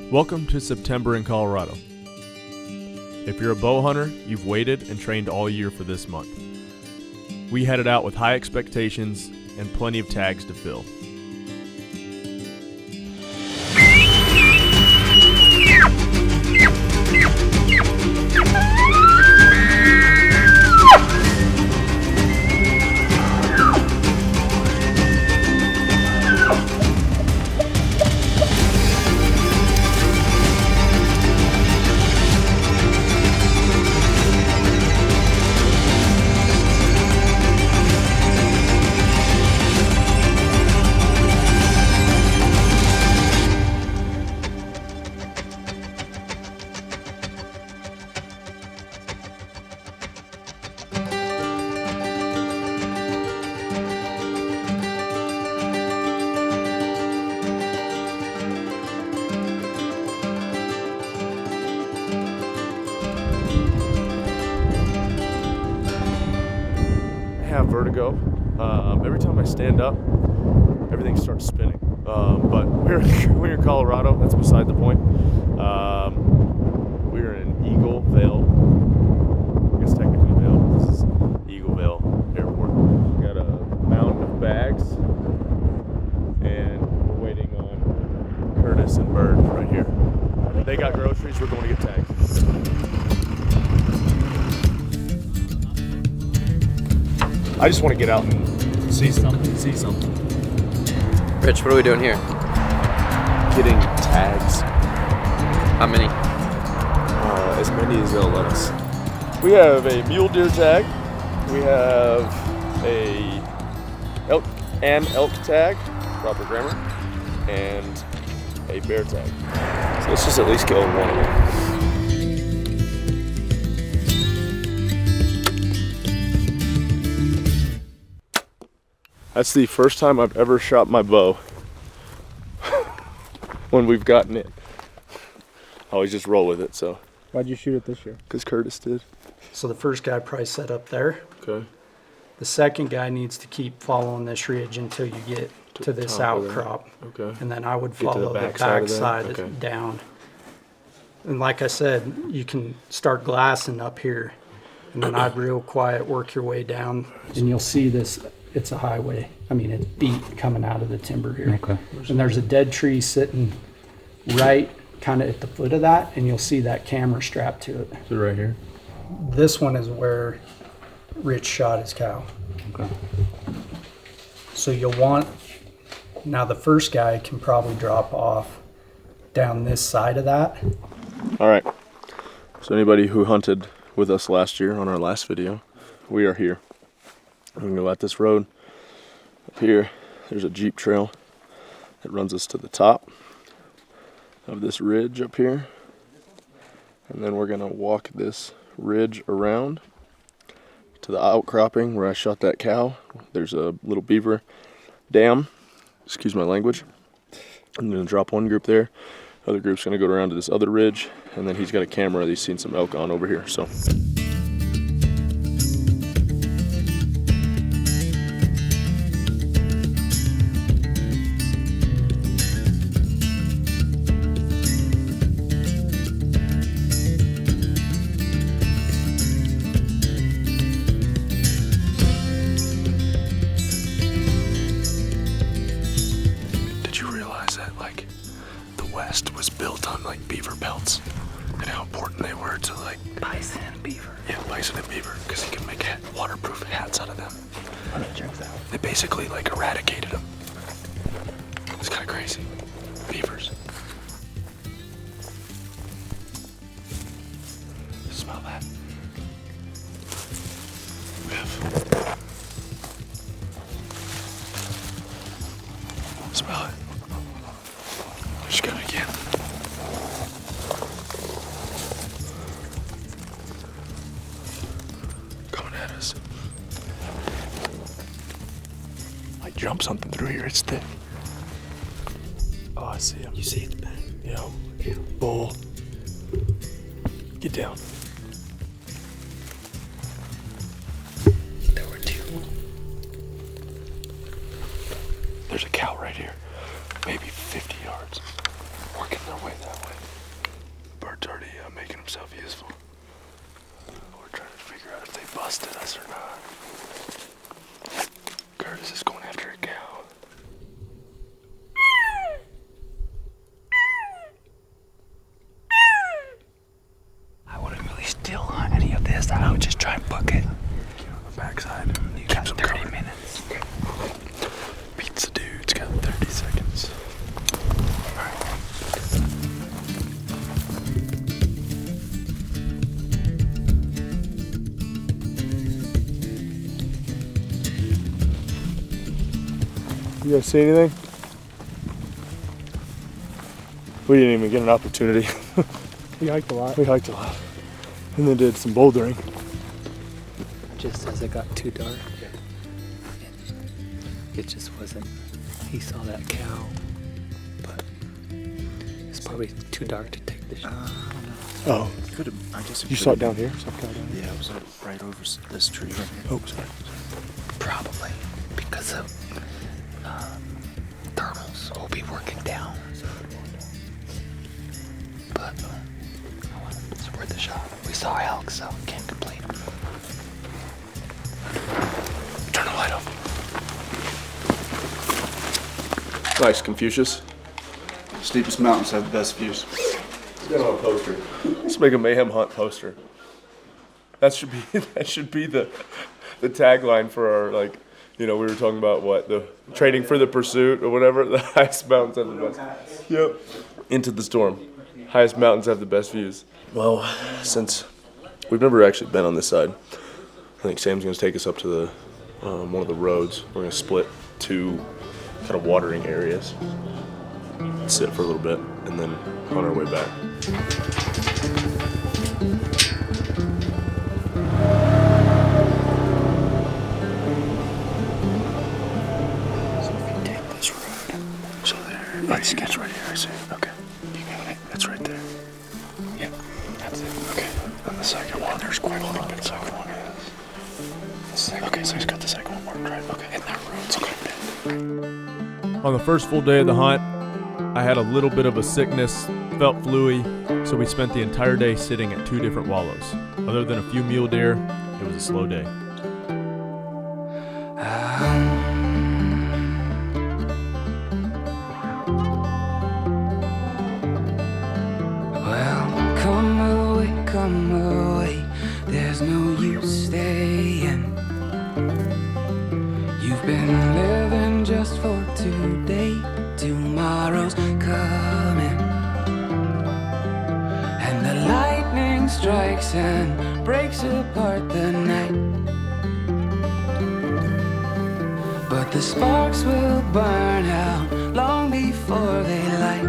Welcome to September in Colorado. If you're a bow hunter, you've waited and trained all year for this month. We headed out with high expectations and plenty of tags to fill. Have vertigo. Every time I stand up, everything starts spinning. But we're in Colorado. That's beside the point. We're in Eagle Vale. I guess technically Vale. This is Eagle Vale Airport. We got a mountain of bags, and we're waiting on Curtis and Bird right here. They got groceries. We're going to get tags. I just want to get out and see something. Rich, what are we doing here? Getting tags. How many? As many as they'll let us. We have a mule deer tag. We have an elk tag, proper grammar, and a bear tag. So let's just at least kill one of them. That's the first time I've ever shot my bow when we've gotten it. I always just roll with it, so. Why'd you shoot it this year? Because Curtis did. So the first guy probably set up there. Okay. The second guy needs to keep following this ridge until you get to this outcrop. Okay. And then I would Get to follow the back back side side okay. down. And like I said, you can start glassing up here. And then I'd real quiet work your way down. And you'll see this. It's a highway. I mean, it's beat coming out of the timber here. Okay. And there's a dead tree sitting right kind of at the foot of that, and you'll see that camera strapped to it. So right here? This one is where Rich shot his cow. Okay. So you'll want, now the first guy can probably drop off down this side of that. All right. So anybody who hunted with us last year on our last video, we are here. I'm gonna go out this road. Up here, there's a Jeep trail that runs us to the top of this ridge up here. And then we're gonna walk this ridge around to the outcropping where I shot that cow. There's a little beaver dam, excuse my language. I'm gonna drop one group there. Other group's gonna go around to this other ridge, and then he's got a camera that he's seen some elk on over here, so. Was built on like beaver pelts and how important they were to like Bison and beaver. Yeah, bison and beaver, because you can make waterproof hats out of them. Oh, that checks out. They basically like eradicated them. It's kind of crazy. Beavers. Smell that. Smell it. Just got it again. Coming at us. Might jump something through here. It's thick. Oh, I see him. You see it's bad. Yo, bull. Get down. There were two. There's a cow right here. Maybe 50 yards. Working their way that way. guys see anything? We didn't even get an opportunity. We hiked a lot. We hiked a lot. And then did some bouldering. Just as it got too dark, it just wasn't. He saw that cow, but it's probably too dark to take the shot. Oh, Could have. I guess it you could saw it have down been- here? Saw it down here? Yeah, it was right over this tree right here. Oh, sorry. Probably because of thermals will be working down. But it's worth a shot. We saw elk, so can't complain. Turn the light off. Nice, Confucius. Steepest mountains have the best views. Let's get on a poster. Let's make a mayhem hunt poster. That should be the tagline for our, like, you know, we were talking about what, the trading for the pursuit or whatever. The highest mountains have the best. Yep. Into the storm. Highest mountains have the best views. Well, since we've never actually been on this side, I think Sam's gonna take us up to the one of the roads. We're gonna split two kind of watering areas, sit for a little bit, and then on our way back. So if you take this road, so there. Let's get right here. I see. Okay. You got it. It's right there. Yep. That's it. Okay. And the second one. There's quite a little bit. The second one is. Okay, so he's got the second one marked right. Okay. And that road's quite big. On the first full day of the hunt, I had a little bit of a sickness, felt fluey, so we spent the entire day sitting at 2 different wallows. Other than a few mule deer, it was a slow day. Well, come away, there's no use staying. You've been living just for today, tomorrow's coming. And the lightning strikes and breaks apart the night. But the sparks will burn out long before they light.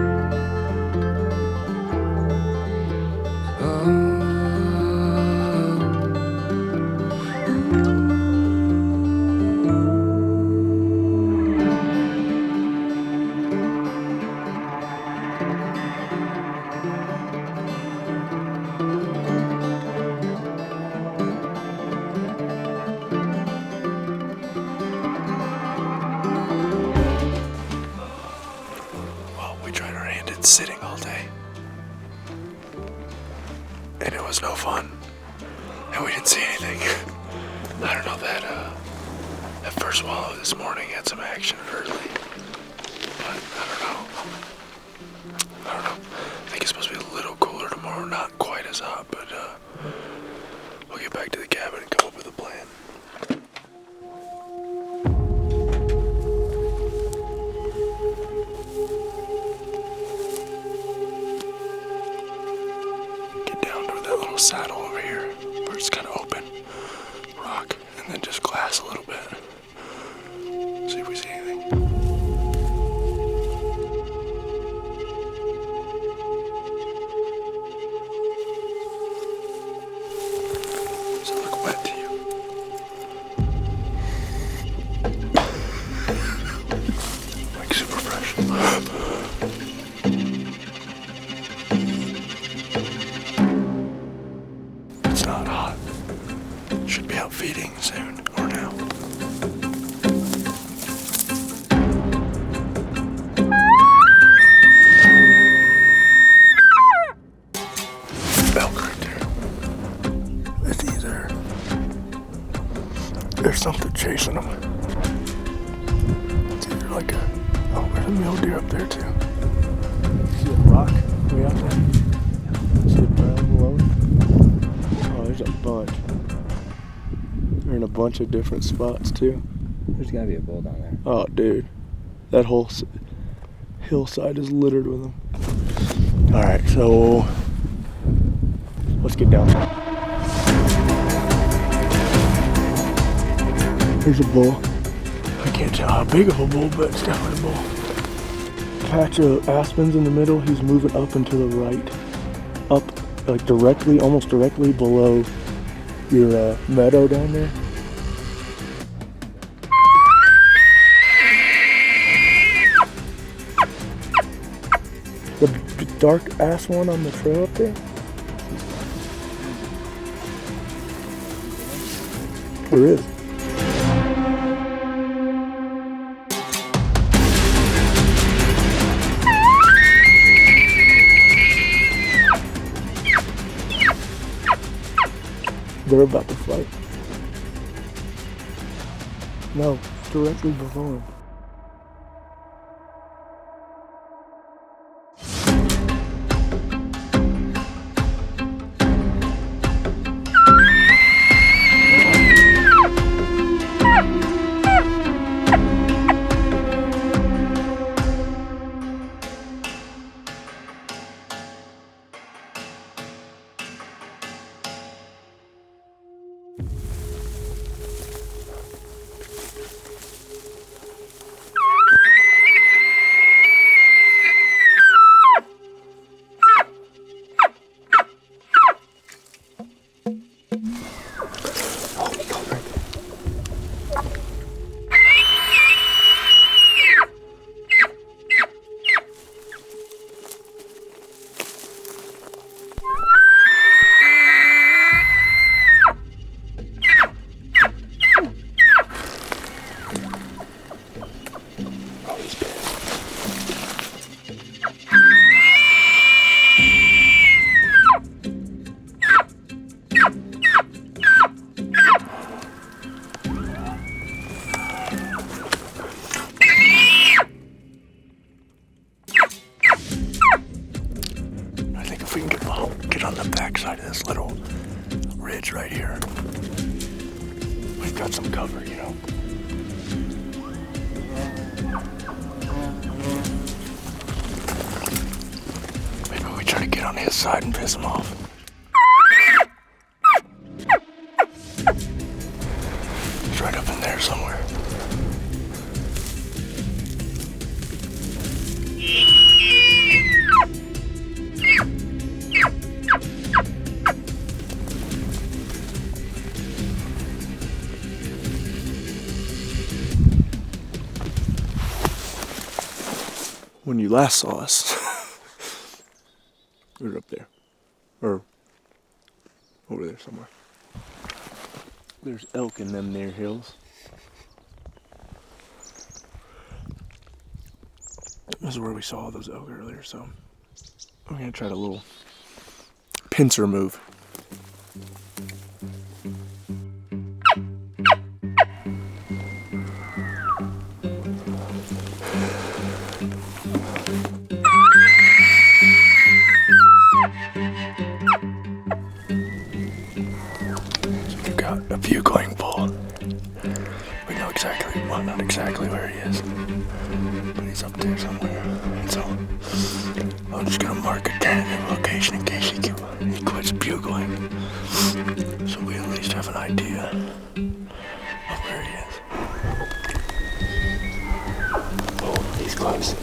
Well, we tried our hand at sitting all day. And it was no fun. And we didn't see anything. I don't know, that first wallow this morning had some action early. But I don't know. I think it's supposed to be a little cooler tomorrow, not quite as hot, but we'll get back to the cabin and come up with a plan. Get down to that little saddle over here where it's kind of open, rock, and then just glass a little bit. See if we see anything. Does it look wet to you? Like super fresh. It's not hot. Should be out feeding soon or now. Elk right there. It's either there's something chasing them. It's either like there's a mule deer up there too. See a rock way out there? See a brown below it? Oh, there's a bunch. They're in a bunch of different spots too. There's gotta be a bull down there. Oh, dude. That whole hillside is littered with them. Alright, so let's get down there. There's a bull. I can't tell how big of a bull, but it's definitely a bull. Patch of aspens in the middle. He's moving up and to the right. Up, like directly, almost directly below your meadow down there. The dark ass one on the trail up there? There is. They're about to fight. No, directly below him. Get on the backside of this little ridge right here. We've got some cover, you know. Maybe we try to get on his side and piss him off. He's right up in there somewhere. When you last saw us, we were up there, or over there somewhere. There's elk in them near hills. This is where we saw those elk earlier, so I'm gonna try a little pincer move. A bugling bull. We know exactly, well, not exactly where he is, but he's up there somewhere. And so I'm just gonna mark a tentative location in case he quits bugling, so we at least have an idea of where he is. Oh, he's close.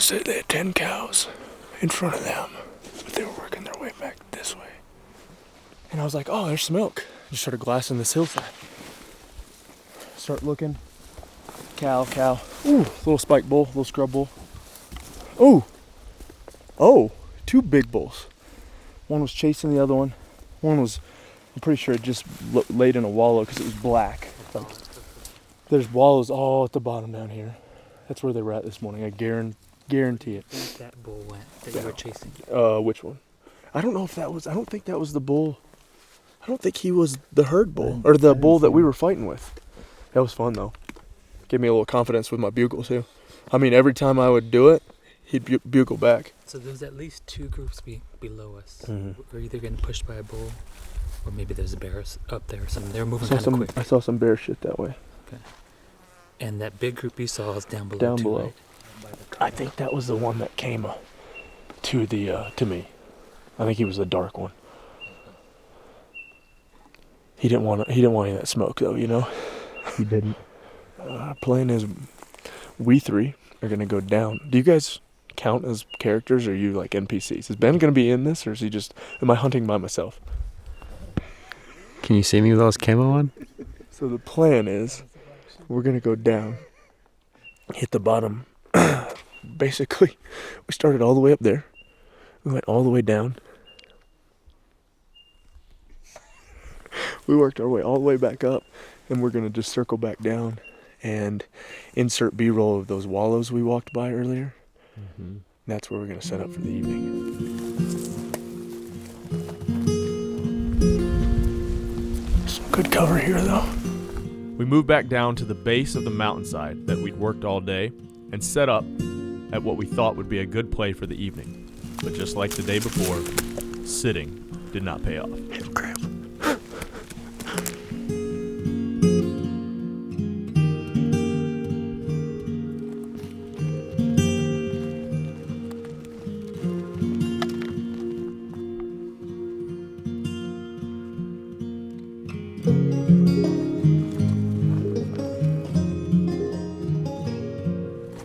said they had 10 cows in front of them, but they were working their way back this way. And I was like, oh, there's some elk. Just started glassing this hillside. Start looking. Cow. Ooh, little spike bull, little scrub bull. Oh, 2 big bulls. One was chasing the other one. One was, I'm pretty sure it just laid in a wallow because it was black. Like, there's wallows all at the bottom down here. That's where they were at this morning. I guarantee it. Where that bull went that you were chasing? Which one? I don't know if that was, I don't think that was the bull. I don't think he was the herd bull or the bull that we were fighting with. That was fun though. Gave me a little confidence with my bugle too. I mean, every time I would do it, he'd bugle back. So there's at least 2 groups below us. Mhm. We're either getting pushed by a bull, or maybe there's a bear up there or something. They're moving kind of quick. I saw some bear shit that way. And that big group you saw is down below. Down too, below. right? I think that was the one that came to me. I think he was the dark one. He didn't want any of that smoke though, you know. He didn't. Plan is, we 3 are gonna go down. Do you guys count as characters, or are you like NPCs? Is Ben gonna be in this, or is he just? Am I hunting by myself? Can you see me with those camo on? So the plan is, we're gonna go down, hit the bottom. Basically, we started all the way up there. We went all the way down. We worked our way all the way back up, and we're gonna just circle back down and insert B-roll of those wallows we walked by earlier. Mm-hmm. That's where we're gonna set up for the evening. Some good cover here though. We moved back down to the base of the mountainside that we'd worked all day and set up at what we thought would be a good play for the evening. But just like the day before, sitting did not pay off. Hip cramp.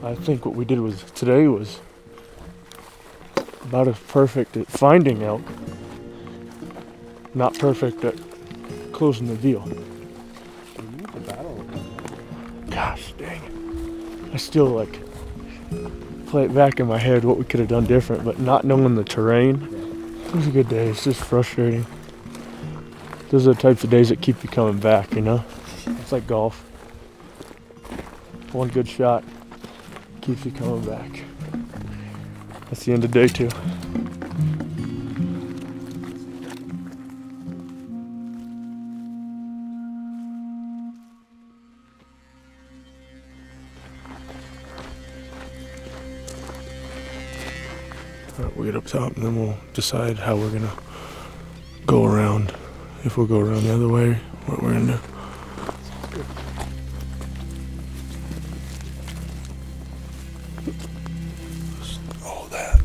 I think what we did today was about as perfect at finding elk, not perfect at closing the deal. Gosh dang it. I still like play it back in my head what we could have done different, but not knowing the terrain, it was a good day. It's just frustrating. Those are the types of days that keep you coming back, you know? It's like golf. One good shot keeps you coming back. That's the end of day 2. Alright, we'll get up top and then we'll decide how we're gonna go around. If we'll go around the other way, what we're gonna do. All that.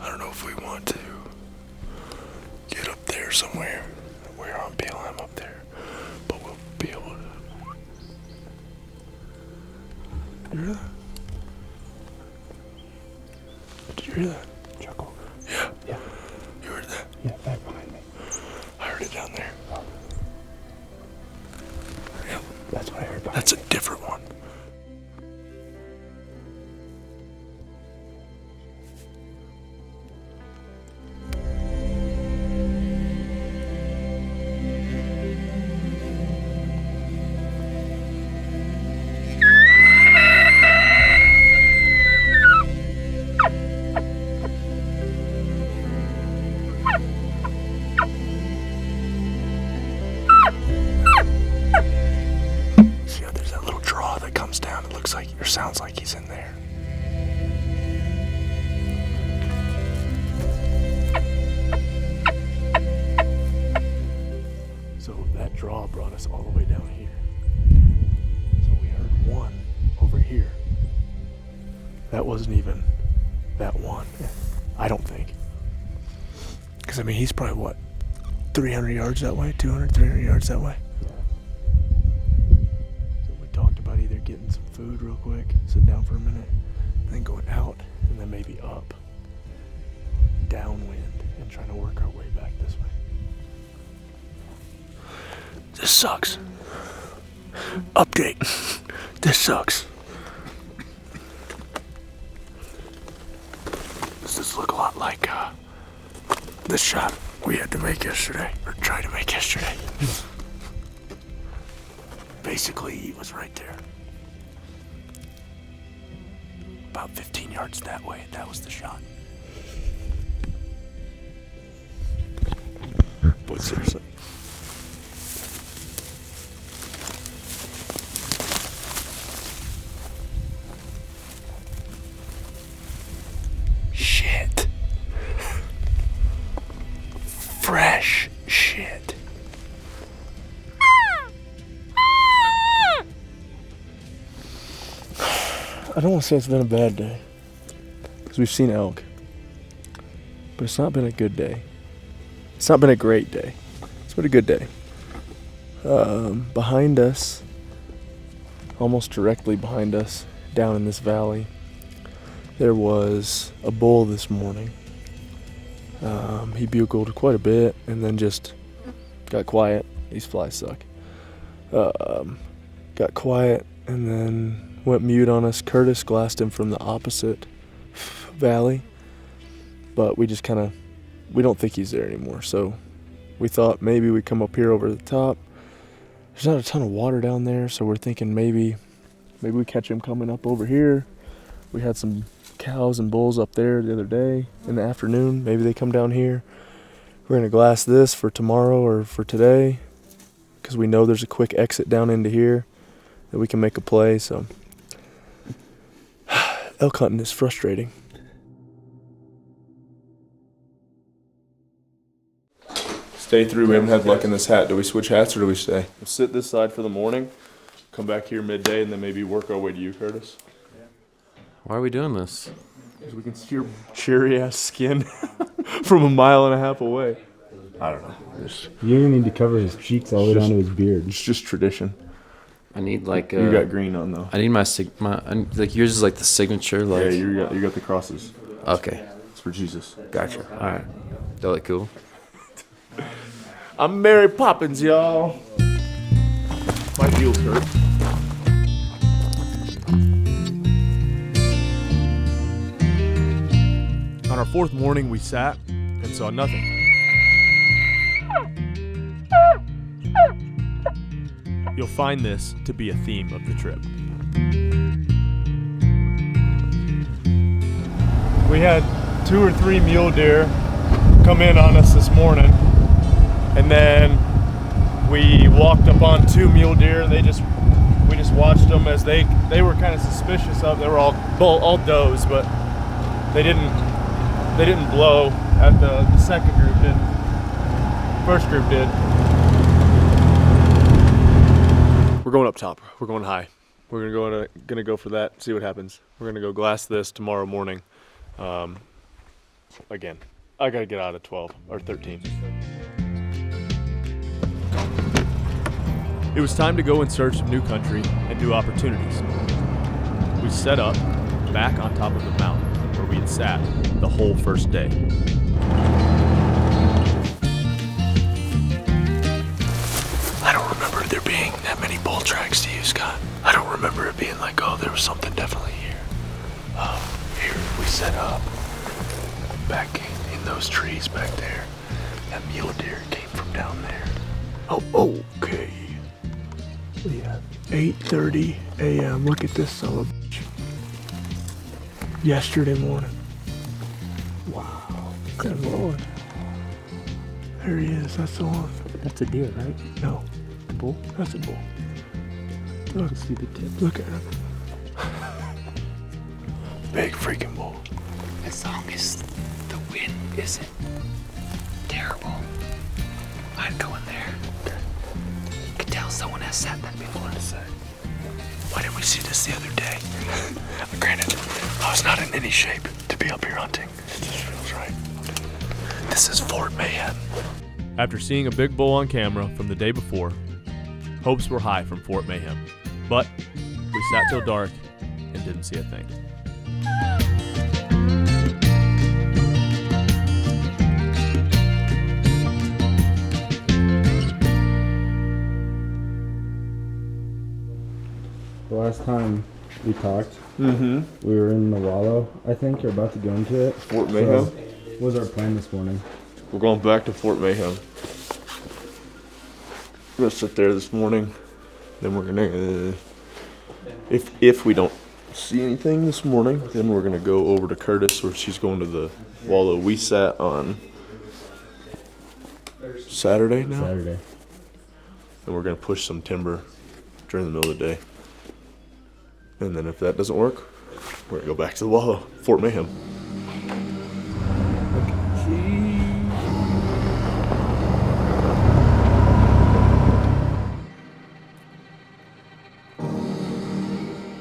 I don't know if we want to get up there somewhere. We're on BLM up there, but we'll be able to. You hear that? Did you hear that? Chuckle. Yeah. Yeah. You heard that? Yeah, back behind me. I heard it down there. Yep. That's what I heard. That's a different one. See how there's that little draw that comes down? It looks like, or sounds like he's in there. So that draw brought us all the way down here. So we heard one over here. That wasn't even that one, I don't think. Because I mean, he's probably what, 300 yards that way? 200, 300 yards that way? So we talked about either getting some food real quick, sit down for a minute, then going out, and then maybe up, downwind, and trying to work our way back this way. This sucks. Update. This sucks. Does this look a lot like the shot we had to make yesterday, or tried to make yesterday? Basically, he was right there. About 15 yards that way, that was the shot. But seriously. Shit. Fresh shit. I don't want to say it's been a bad day, because we've seen elk, but it's not been a good day. It's not been a great day. It's been a good day. Behind us, almost directly behind us, down in this valley, there was a bull this morning. He bugled quite a bit and then just got quiet. These flies suck. Got quiet and then went mute on us. Curtis glassed him from the opposite valley, but we don't think he's there anymore. So we thought maybe we come up here over the top. There's not a ton of water down there, so we're thinking maybe we catch him coming up over here. We had some cows and bulls up there the other day in the afternoon. Maybe they come down here. We're gonna glass this for tomorrow or for today, because we know there's a quick exit down into here that we can make a play. So elk hunting is frustrating. Stay through. We haven't had luck in this hat. Do we switch hats or do we stay? We'll sit this side for the morning, come back here midday, and then maybe work our way to you, Curtis. Why are we doing this? Because we can see your cherry ass skin from 1.5 miles away. I don't know. You're gonna need to cover his cheeks all the way down to his beard. It's just tradition. I need like You got green on though. I need my like yours is like the signature. Like Yeah, you got the crosses. okay, It's for Jesus. gotcha. All right, that look cool. I'm Mary Poppins, y'all. My heels hurt. On our fourth morning, we sat and saw nothing. You'll find this to be a theme of the trip. We had 2 or 3 mule deer come in on us this morning, and then we walked up on 2 mule deer, and we just watched them as they were kind of suspicious of. They were all does, but they didn't blow at the second group did. First group did. We're going up top. We're going high. We're gonna go for that. See what happens. We're gonna go glass this tomorrow morning. Again, I gotta get out at 12 or 13. It was time to go in search of new country and new opportunities. We set up back on top of the mountain where we had sat the whole first day. I don't remember there being that many bull tracks to you, Scott. I don't remember it being like, oh, there was something definitely here. Here we set up back in those trees back there. That mule deer came from down there. Oh, okay. Yeah, 8:30 a.m. Look at this son of a bitch. Yesterday morning. Wow. Good Lord. There he is. That's the one. That's a deer, right? No. A bull? That's a bull. Look, See the tip. look at him. Big freaking bull. As long as the wind isn't terrible, I'd go in there. You can tell someone has said that before. Why didn't we see this the other day? Granted, I was not in any shape to be up here hunting. It just feels right. This is Fort Mayhem. After seeing a big bull on camera from the day before, hopes were high from Fort Mayhem. But we sat till dark and didn't see a thing. last time we talked, Mm-hmm. we were in the wallow, I think, or about to go into it. Fort Mayhem. So, what was our plan this morning? We're going back to Fort Mayhem. We're gonna sit there this morning. Then we're gonna, if we don't see anything this morning, then we're gonna go over to Curtis, where she's going to the wallow we sat on Saturday now. Saturday. And we're gonna push some timber during the middle of the day. And then if that doesn't work, we're gonna go back to the wallow, Fort Mayhem.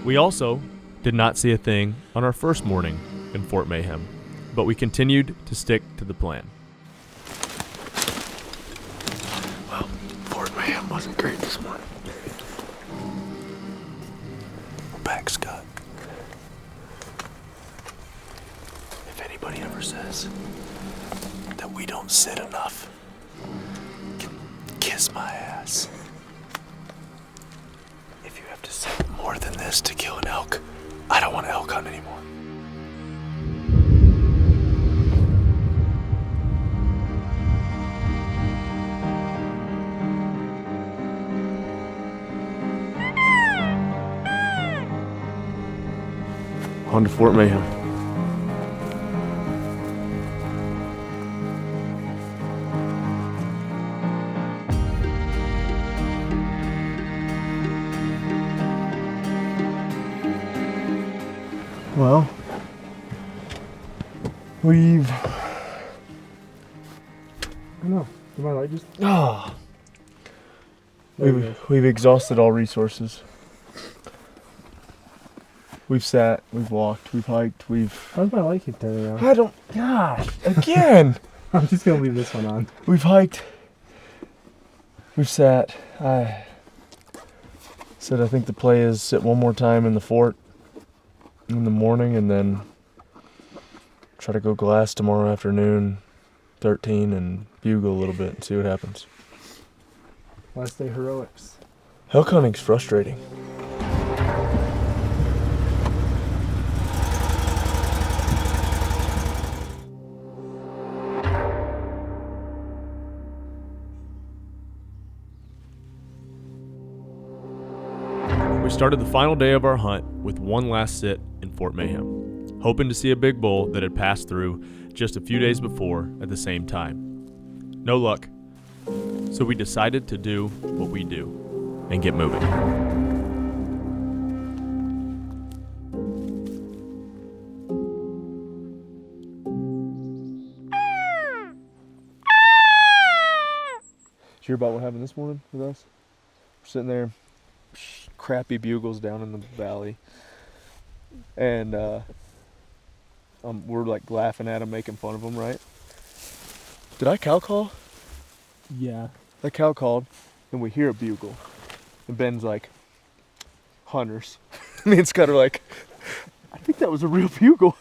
We also did not see a thing on our first morning in Fort Mayhem, but we continued to stick to the plan. Well, Fort Mayhem wasn't great this morning. We're back, Scott. If anybody ever says that we don't sit enough, can kiss my ass. If you have to sit more than this to kill an elk, I don't want to elk hunt anymore. On to Fort Mayhem. Well, we've. I don't know. Am I like just? We've exhausted all resources. We've sat, we've walked, we've hiked, How's my light keep turning on? I don't. Gosh, again. I'm just gonna leave this one on. We've hiked. We've sat. I said I think the play is sit one more time in the fort in the morning, and then try to go glass tomorrow afternoon, 13, and bugle a little bit and see what happens. Last day heroics. Elk hunting's frustrating. We started the final day of our hunt with one last sit in Fort Mayhem, hoping to see a big bull that had passed through just a few days before at the same time. No luck, so we decided to do what we do and get moving. Did you hear about what happened this morning with us? We're sitting there, crappy bugles down in the valley, and we're like laughing at them, making fun of them, right? Did I cow call? Yeah. The cow called, and we hear a bugle, and Ben's like, hunters. Me and Scott are like, I think that was a real bugle.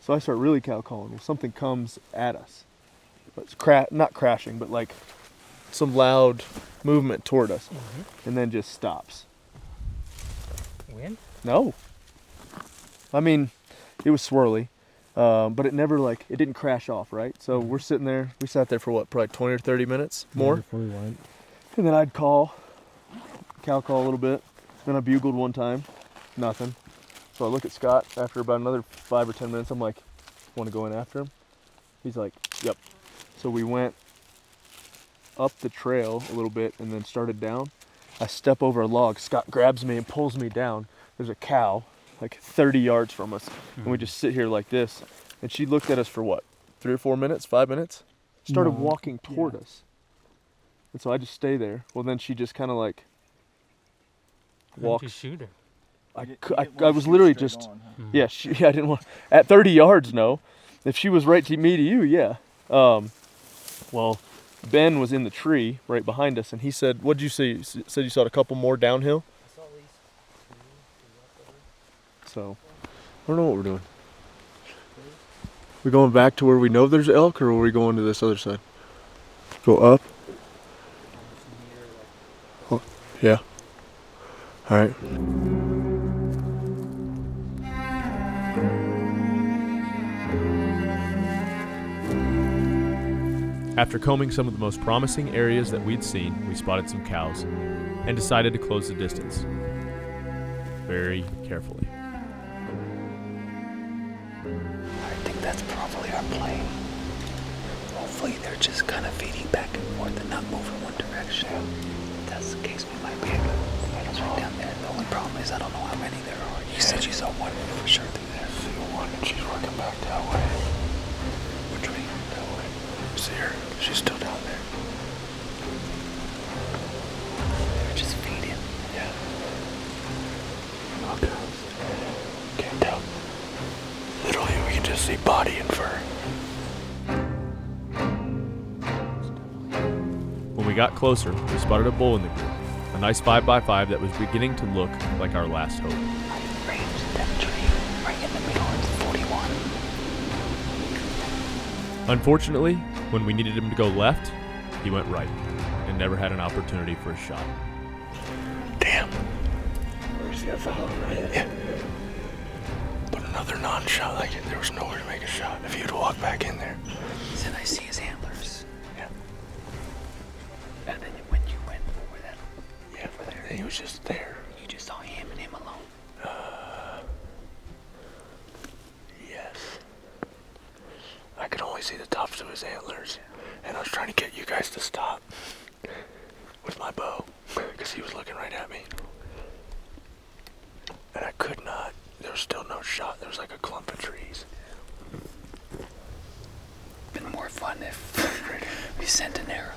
So I start really cow calling. Well, something comes at us, but it's not crashing, but like some loud movement toward us, and then just stops. Wind? No. I mean, it was swirly, but it never it didn't crash off, right? So we're sitting there, we sat there for what, probably 20 or 30 minutes more? Before we went. And then I'd cow call a little bit. Then I bugled one time, nothing. So I look at Scott after about another 5 or 10 minutes. I'm like, want to go in after him? He's like, yep. So we went up the trail a little bit and then started down. I step over a log. Scott grabs me and pulls me down. There's a cow like 30 yards from us. And we just sit here like this. And she looked at us for what, 3 or 4 minutes, 5 minutes? Started walking toward us. And so I just stay there. Well, then she just kind of like walks. Did you shoot her? I was literally just, yeah, I didn't want, at 30 yards, no. If she was right to me to you, yeah. Well, Ben was in the tree right behind us, and he said, what'd you say? You said you saw a couple more downhill? I saw at least 2 So, I don't know what we're doing. We going back to where we know there's elk, or are we going to this other side? Go up? Oh, yeah. All right. After combing some of the most promising areas that we'd seen, we spotted some cows and decided to close the distance very carefully. I think that's probably our plane. Hopefully they're just kind of feeding back and forth and not moving one direction. If that's the case, we might be able to find us right down there. The only problem is I don't know how many there are. You said you saw one for sure through there. See one, and she's working back that way. Which way? That way. See her? She's still down there. They're just feeding. Yeah. Okay. Can't tell. Literally, we can just see body and fur. When we got closer, we spotted a bull in the group, a nice 5x5 that was beginning to look like our last hope. Range that tree right in the middle. It's 41. Unfortunately, when we needed him to go left, he went right and never had an opportunity for a shot. Damn. Where's the fellow? Right? Yeah. But another non-shot, like there was nowhere to make a shot. If you'd walk back in there. He said I see his antlers. Yeah. And then when you went over that, Yeah. over there, He was just there. you just saw him and him alone. Yes. I could only see the tops of his antlers. And I was trying to get you guys to stop with my bow. Because he was looking right at me. And I could not. There was still no shot. There was like a clump of trees. Been more fun if we sent an arrow.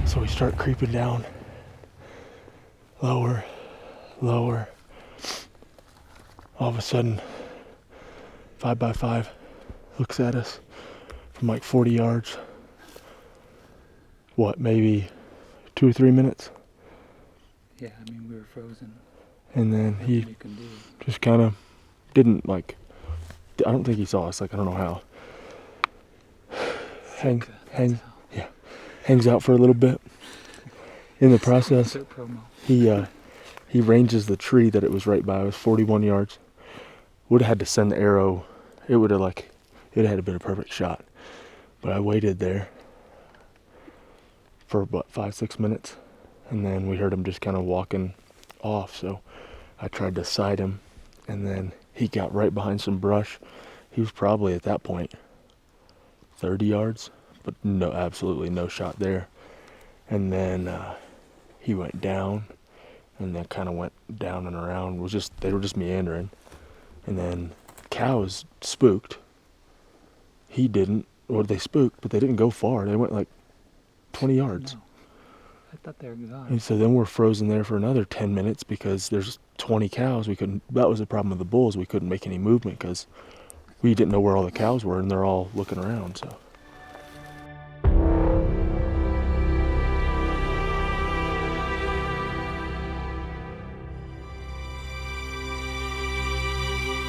So we start creeping down. Lower, lower. All of a sudden, 5x5 looks at us from like 40 yards. What, maybe 2 or 3 minutes? Yeah, I mean, we were frozen. And then he You can do. just kind of didn't like, I don't think he saw us, like I don't know how. Hangs out for a little bit. In the process, Insert promo. he ranges the tree that it was right by. It was 41 yards. Would have had to send the arrow. It would have had to been a perfect shot. But I waited there for about 5-6 minutes, and then we heard him just kind of walking off. So I tried to sight him, and then he got right behind some brush. He was probably at that point 30 yards, but no, absolutely no shot there. And then he went down, and then kind of went down and around. They were just meandering. And then cows spooked. He didn't, or they spooked, but they didn't go far. They went like 20 yards. No. I thought they were gone. And so then we're frozen there for another 10 minutes because there's 20 cows. That was the problem with the bulls. We couldn't make any movement because we didn't know where all the cows were, and they're all looking around, so.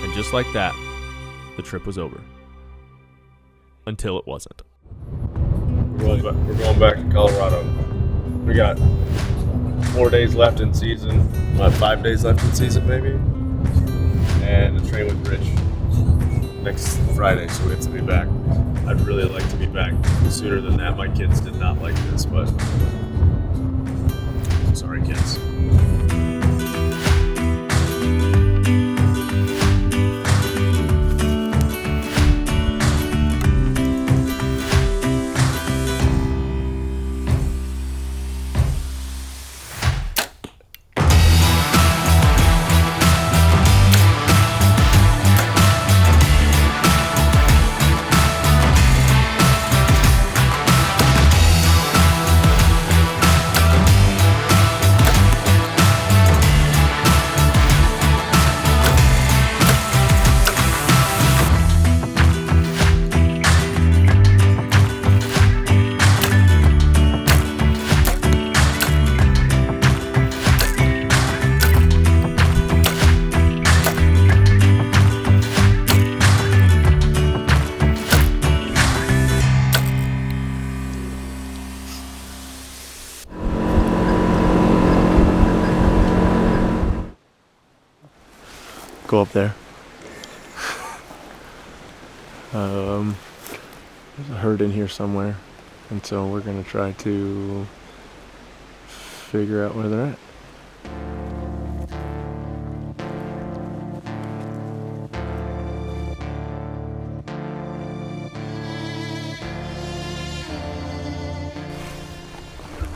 And just like that, the trip was over. Until it wasn't. We're going back to Colorado. We got 4 days left in season, 5 days left in season maybe, and a train with Rich next Friday, so we have to be back. I'd really like to be back sooner than that. My kids did not like this, but sorry kids. go up there. There's a herd in here somewhere, and so we're gonna try to figure out where they're at.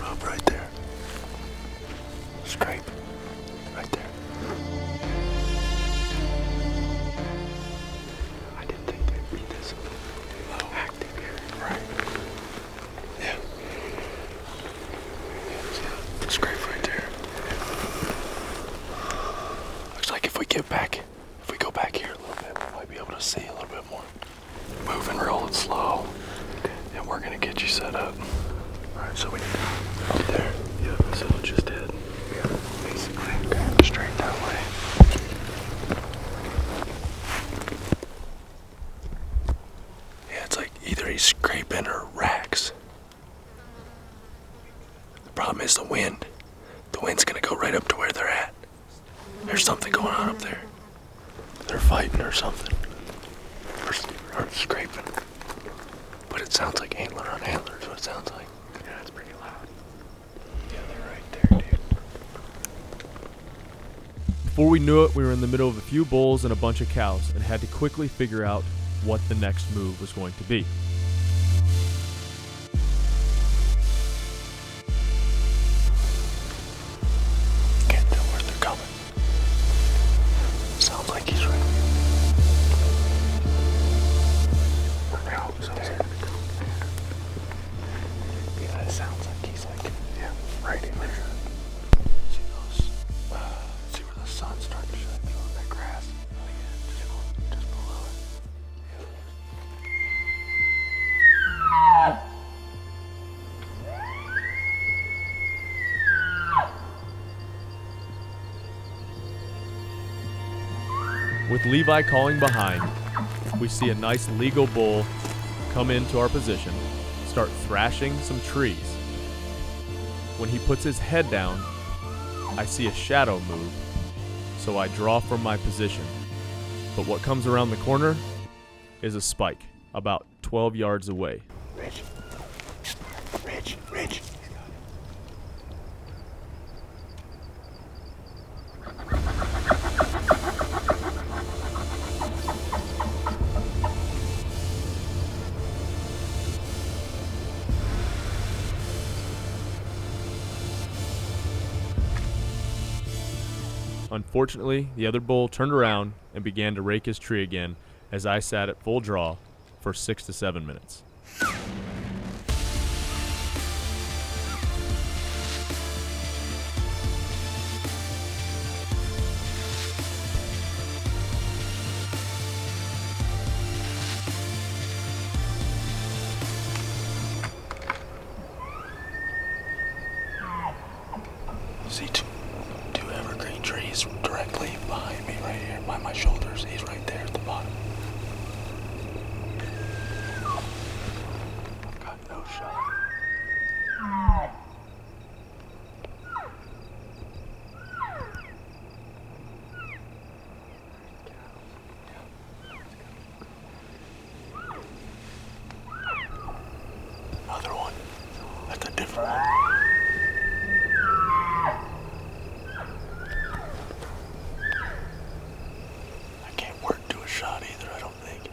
Rub right there. Scrape right there. I didn't think they'd be this active here. Right. Yeah. Scrape right there. Looks like if we go back here a little bit, we might be able to see a little bit more. Move and roll it slow. And we're gonna get you set up. Alright, so we up there. Yeah, so we'll just head. Yeah, basically. Okay, straight that way. Yeah, it's like either he's scraping or racks. The problem is the wind. The wind's gonna go right up to where they're at. There's something going on up there. They're fighting or something. Or scraping. But it sounds like antler on antler is what it sounds like. Yeah, it's pretty loud. Yeah, they're right there, dude. Before we knew it, we were in the middle of a few bulls and a bunch of cows and had to quickly figure out what the next move was going to be. Can't tell where they're coming. Sounds like he's right. Yeah, it sounds like he's like, yeah, right in there. See those? See where the sun's starting to shine through on that grass? Oh yeah, just below it. With Levi calling behind, we see a nice legal bull come into our position, start thrashing some trees. When he puts his head down, I see a shadow move, so I draw from my position. But what comes around the corner is a spike, about 12 yards away. Rich. Unfortunately, the other bull turned around and began to rake his tree again as I sat at full draw for 6 to 7 minutes. See two evergreen trees directly behind me right here by my shoulders. He's right there at the bottom. I've got no shot. Another one. That's a different one. I can't work to a shot either, I don't think.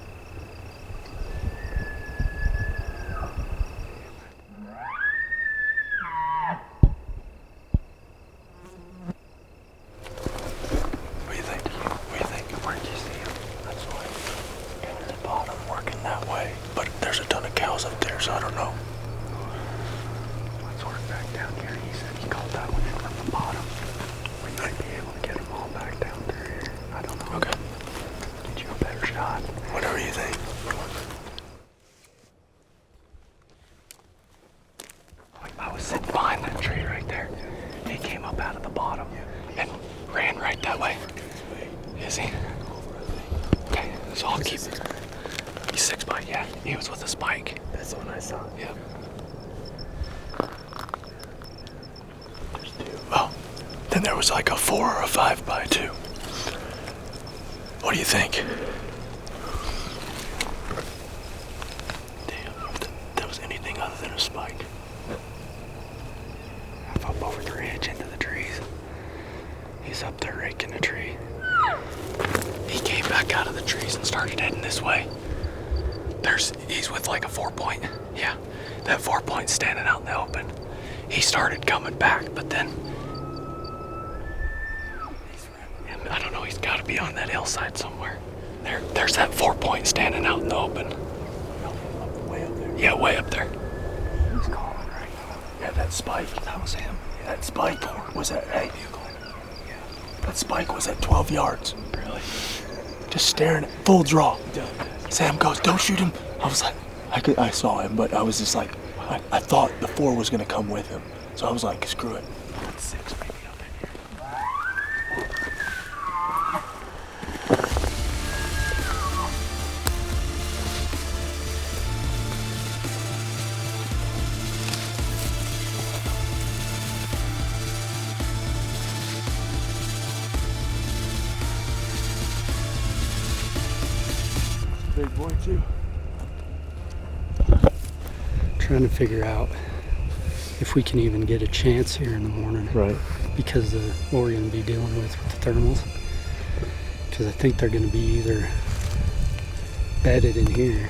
What do you think? Where'd you see him? That's why. Down at the bottom, working that way. But there's a ton of cows up there, so I don't know. Let's work back down here. He said he called that one in from the bottom. We might be able to get them all back down through here. I don't know. Okay. Get you a better shot. Whatever you think. I was sitting behind that tree right there. He came up out of the bottom and ran right that way. Is he? Okay, so I'll keep. He's 6 by, yeah. He was with a spike. That's the one I saw. Yeah. There's two. Oh, then there was like a 4 or a 5 by 2. What do you think? Damn, if that was anything other than a spike. Up over the ridge into the trees. He's up there raking the tree. He came back out of the trees and started heading this way. He's with like a 4-point. Yeah, that 4-point standing out in the open. He started coming back, but then I don't know, he's got to be on that hillside somewhere. There's that 4-point standing out in the open. Way up there. Yeah, way up there. He's calling right now. Yeah, that spike. That was him. Yeah, that spike was at, hey, that spike was at 12 yards. Really? Just staring at full draw. Sam goes, don't shoot him. I was like, I saw him, but I was just like, I thought the 4 was going to come with him. So I was like, screw it. 6 maybe up in here. Big boy too. Trying to figure out if we can even get a chance here in the morning. Right. Because of what we're going to be dealing with the thermals. Because I think they're going to be either bedded in here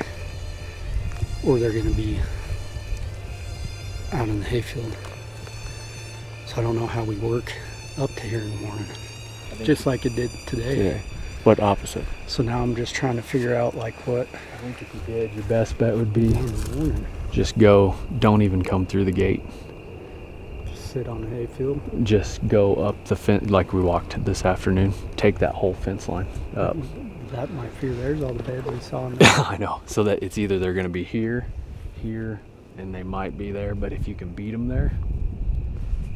or they're going to be out in the hayfield. So I don't know how we work up to here in the morning. Just like it did today. Yeah. But opposite. So now I'm just trying to figure out like what. I think if you did, your best bet would be In the morning. just go. Don't even come through the gate. Just sit on the hayfield. Just go up the fence like we walked this afternoon. Take that whole fence line up. That my fear. There's all the beds we saw in there. I know. So that it's either they're going to be here, and they might be there. But if you can beat them there,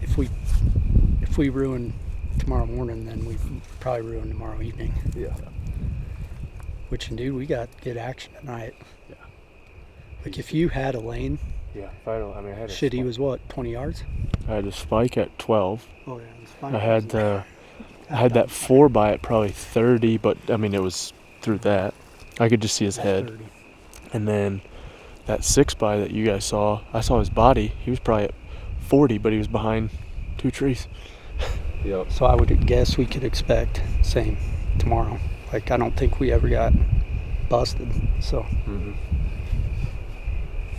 If we ruin tomorrow morning, then we probably ruin tomorrow evening. yeah. Which, dude, we got good action tonight. Yeah. Like if you had a lane, Yeah. I had shit, he was what, 20 yards? I had a spike at 12. Oh yeah, it was fine. I had that 4 by at probably 30, but I mean it was through that. I could just see his head. 30. And then that 6 by that you guys saw, I saw his body. He was probably at 40, but he was behind 2 trees. Yep. So I would guess we could expect same tomorrow. Like I don't think we ever got busted. So Mm-hmm.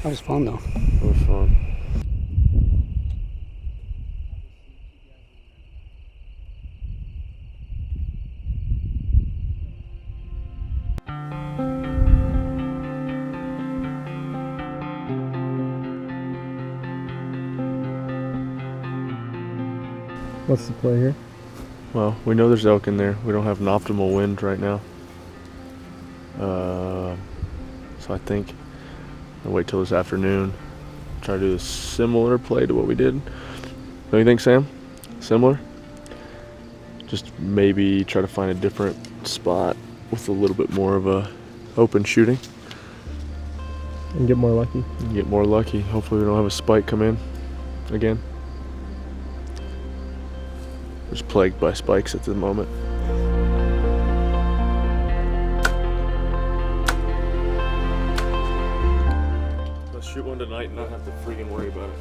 that was fun though. It was fun. What's the play here? Well, we know there's elk in there. We don't have an optimal wind right now. So I think I'll wait till this afternoon. Try to do a similar play to what we did. Don't you think, Sam? Similar? Just maybe try to find a different spot with a little bit more of a open shooting. And get more lucky. And get more lucky. Hopefully we don't have a spike come in again. We're just plagued by spikes at the moment. Let's shoot one tonight and not have to freaking worry about it.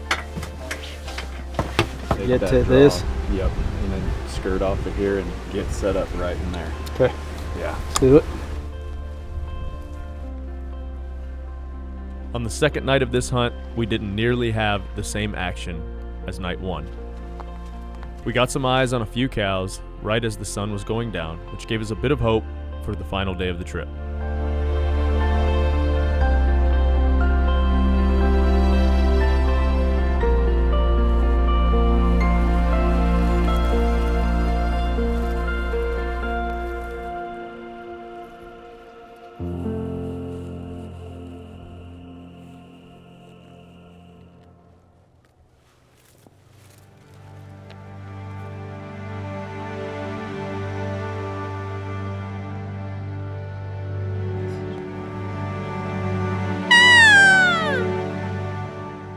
Get to this. Yep. And then skirt off of here and get set up right in there. Okay. Yeah. Let's do it. On the second night of this hunt, we didn't nearly have the same action as night 1. We got some eyes on a few cows right as the sun was going down, which gave us a bit of hope for the final day of the trip.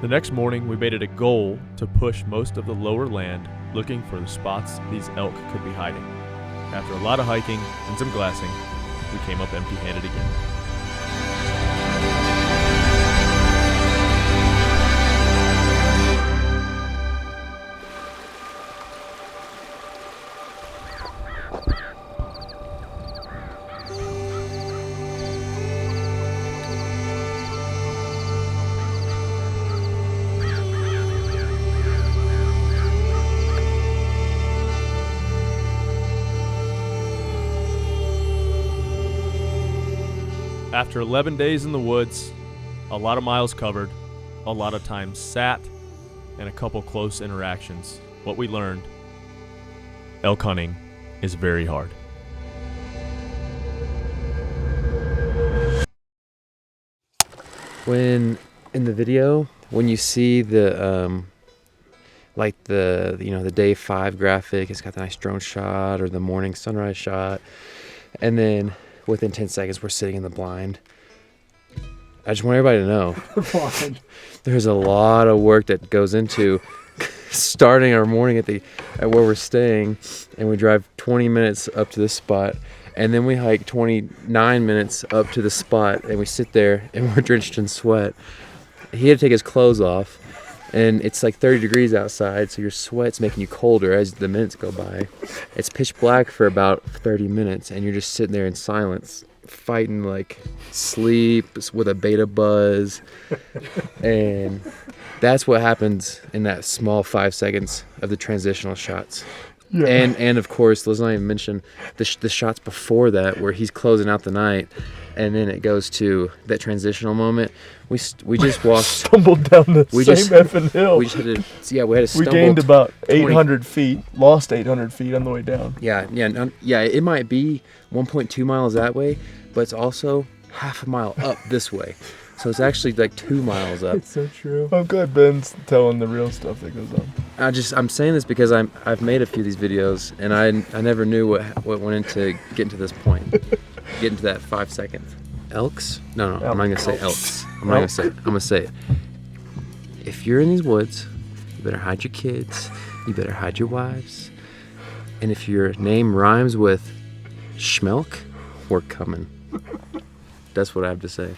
The next morning, we made it a goal to push most of the lower land looking for the spots these elk could be hiding. After a lot of hiking and some glassing, we came up empty-handed again. After 11 days in the woods, a lot of miles covered, a lot of time sat, and a couple close interactions, what we learned: elk hunting is very hard. When in the video, when you see the like the the day 5 graphic, it's got the nice drone shot or the morning sunrise shot, and then within 10 seconds we're sitting in the blind. I just want everybody to know there's a lot of work that goes into starting our morning at where we're staying, and we drive 20 minutes up to this spot, and then we hike 29 minutes up to the spot, and we sit there and we're drenched in sweat. He had to take his clothes off, and it's like 30 degrees outside, so your sweat's making you colder as the minutes go by. It's pitch black for about 30 minutes, and you're just sitting there in silence, fighting like sleep with a beta buzz. And that's what happens in that small 5 seconds of the transitional shots. Yeah. And of course, let's not even mention the shots before that, where he's closing out the night, and then it goes to that transitional moment. We just walked, Stumbled down the same effing hill. We just had to, we had to stumble. We gained about 800 feet, lost 800 feet on the way down. Yeah. It might be 1.2 miles that way, but it's also half a mile up this way. So it's actually like 2 miles up. It's so true. I'm glad Ben's telling the real stuff that goes on. I'm saying this because I've made a few of these videos, and I never knew what went into getting to this point, getting to that 5 seconds. Elks? No, I'm not gonna say elks. I'm not gonna say it. I'm gonna say it. If you're in these woods, you better hide your kids. You better hide your wives. And if your name rhymes with Schmelk, we're coming. That's what I have to say.